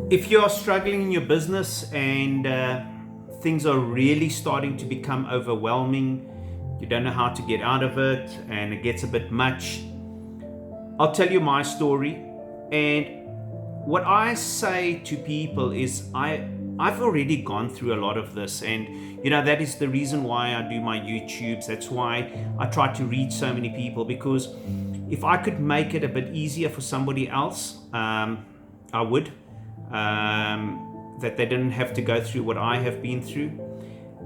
If you're struggling in your business and things are really starting to become overwhelming, you don't know how to get out of it, and it gets a bit much, I'll tell you my story. And what I say to people is I've already gone through a lot of this, and that is the reason why I do my YouTubes. That's why I try to reach so many people, because if I could make it a bit easier for somebody else, I would. That they didn't have to go through what I have been through.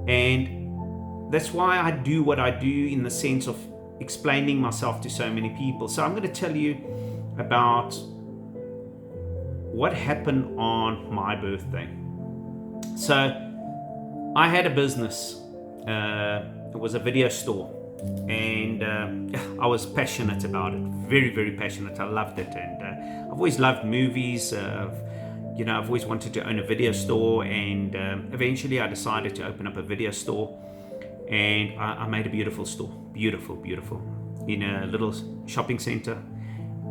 And that's why I do what I do, in the sense of explaining myself to so many people. So I'm going to tell you about what happened on my birthday. So I had a business. It was a video store, and I was passionate about it. Very, very passionate. I loved it, and I've always loved movies. I've always wanted to own a video store, and eventually I decided to open up a video store, and I made a beautiful store, beautiful, in a little shopping center.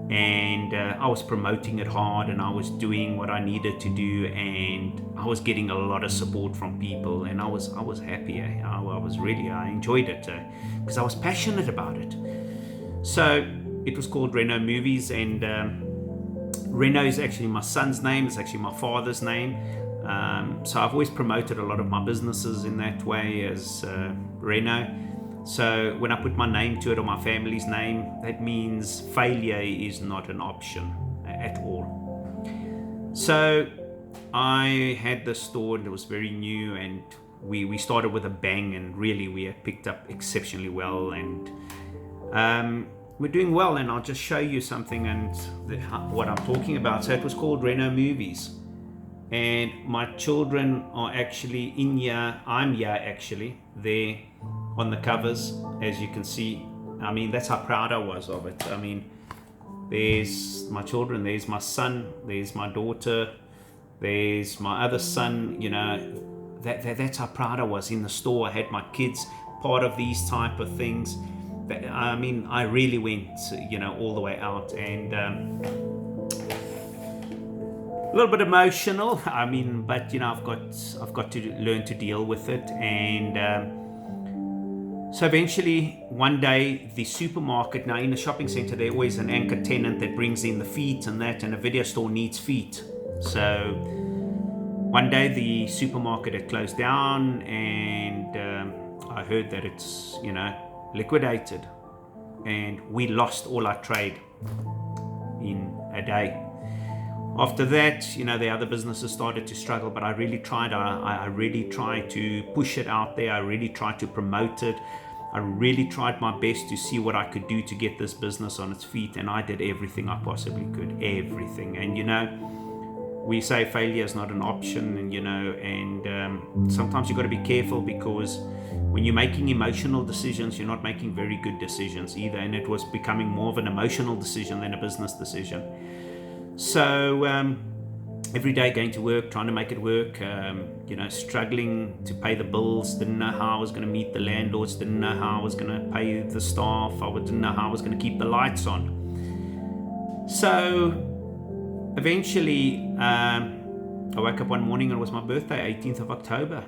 And I was promoting it hard, and I was doing what I needed to do, and I was getting a lot of support from people, and I was happy. I enjoyed it because I was passionate about it. So it was called Reno Movies, and Reno is actually my son's name. It's actually my father's name. So I've always promoted a lot of my businesses in that way as Reno. So when I put my name to it, or my family's name, that means failure is not an option at all. So I had this store, and it was very new, and we started with a bang, and really we had picked up exceptionally well, and we're doing well. And I'll just show you something and what I'm talking about. So it was called Reno Movies, and my children are actually in here. I'm here actually, there on the covers, as you can see. I mean, that's how proud I was of it. I mean, there's my children, there's my son, there's my daughter, there's my other son. That's how proud I was in the store. I had my kids part of these type of things. I mean, I really went, all the way out, and a little bit emotional. I mean, but I've got to learn to deal with it. And so eventually, one day, the supermarket, now in the shopping center, there's always an anchor tenant that brings in the feet and that, and a video store needs feet. So one day the supermarket had closed down, and I heard that it's, liquidated, and we lost all our trade in a day. After that, the other businesses started to struggle, but I really tried. I really tried to push it out there. I really tried to promote it. I really tried my best to see what I could do to get this business on its feet, and I did everything I possibly could, everything. And we say failure is not an option, and sometimes you've got to be careful, because when you're making emotional decisions, you're not making very good decisions either. And it was becoming more of an emotional decision than a business decision. So every day going to work, trying to make it work, struggling to pay the bills, didn't know how I was going to meet the landlords, didn't know how I was going to pay the staff, I didn't know how I was going to keep the lights on. So eventually I woke up one morning, and it was my birthday, 18th of October.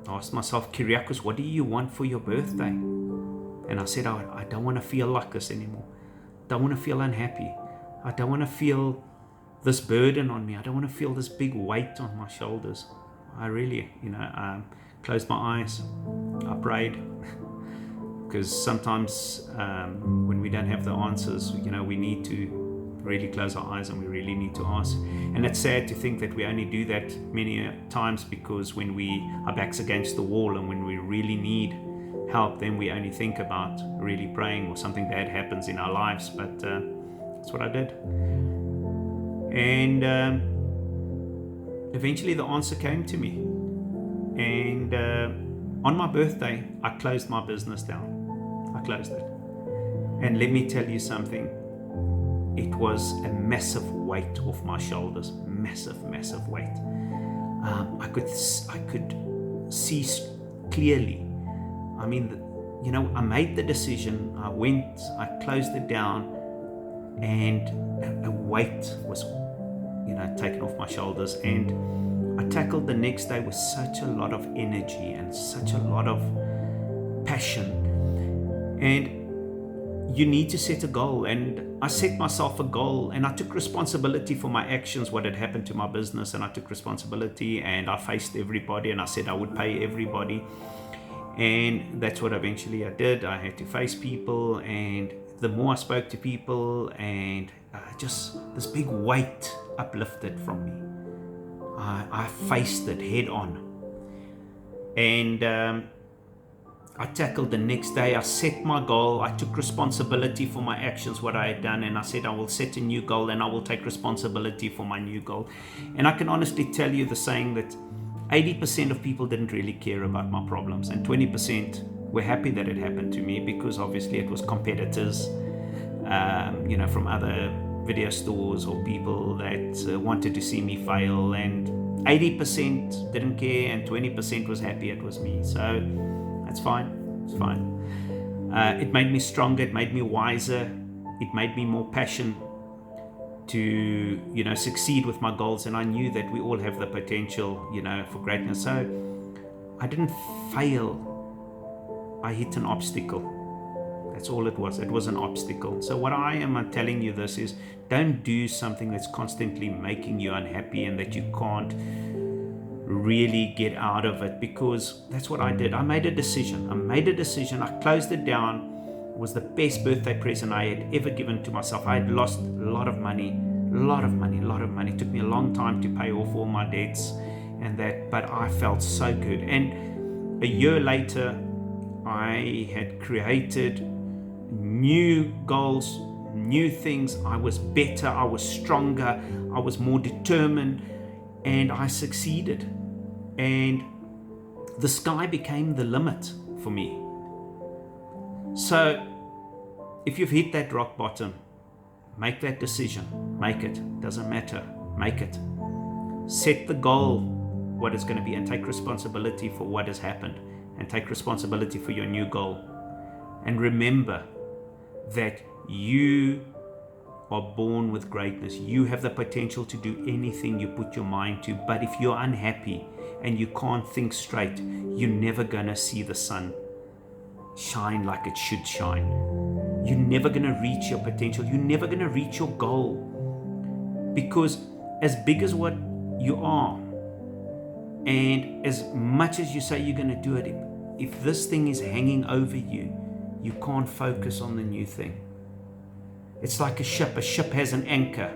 I asked myself, Kyriakos, what do you want for your birthday? And I said, I don't want to feel like this anymore. I don't want to feel unhappy. I don't want to feel this burden on me. I don't want to feel this big weight on my shoulders. I really, closed my eyes. I prayed. Because sometimes when we don't have the answers, we need to really close our eyes, and we really need to ask. And it's sad to think that we only do that many times, because when our back's against the wall and when we really need help, then we only think about really praying, or something bad happens in our lives. But that's what I did. And eventually the answer came to me. And on my birthday, I closed my business down. I closed it. And let me tell you something. It was a massive weight off my shoulders. Massive, massive weight. I could see clearly. I mean, I made the decision. I closed it down, and a weight was, taken off my shoulders. And I tackled the next day with such a lot of energy and such a lot of passion. And you need to set a goal, and I set myself a goal, and I took responsibility for my actions, what had happened to my business, and I took responsibility, and I faced everybody, and I said I would pay everybody. And that's what eventually I did. I had to face people, and the more I spoke to people, and just this big weight uplifted from me. I faced it head on, and I tackled the next day. I set my goal. I took responsibility for my actions, what I had done, and I said I will set a new goal and I will take responsibility for my new goal. And I can honestly tell you the saying that 80% of people didn't really care about my problems, and 20% were happy that it happened to me, because obviously it was competitors, from other video stores or people that wanted to see me fail, and 80% didn't care and 20% was happy it was me. So that's fine. It's fine. It made me stronger. It made me wiser. It made me more passionate to, succeed with my goals. And I knew that we all have the potential, for greatness. So I didn't fail. I hit an obstacle. That's all it was. It was an obstacle. So what I am telling you this is, don't do something that's constantly making you unhappy and that you can't really get out of it, because that's what I did. I made a decision. I closed it down. It was the best birthday present I had ever given to myself. I had lost a lot of money. It took me a long time to pay off all my debts and that, but I felt so good. And a year later, I had created new goals, new things. I was better, I was stronger, I was more determined, and I succeeded. And the sky became the limit for me. So if you've hit that rock bottom, make that decision. Make it. Doesn't matter. Make it. Set the goal, what it's going to be, and take responsibility for what has happened, and take responsibility for your new goal. And remember that you are born with greatness. You have the potential to do anything you put your mind to. But if you're unhappy and you can't think straight, you're never going to see the sun shine like it should shine. You're never going to reach your potential. You're never going to reach your goal. Because as big as what you are, and as much as you say you're going to do it, if this thing is hanging over you, you can't focus on the new thing. It's like a ship. A ship has an anchor.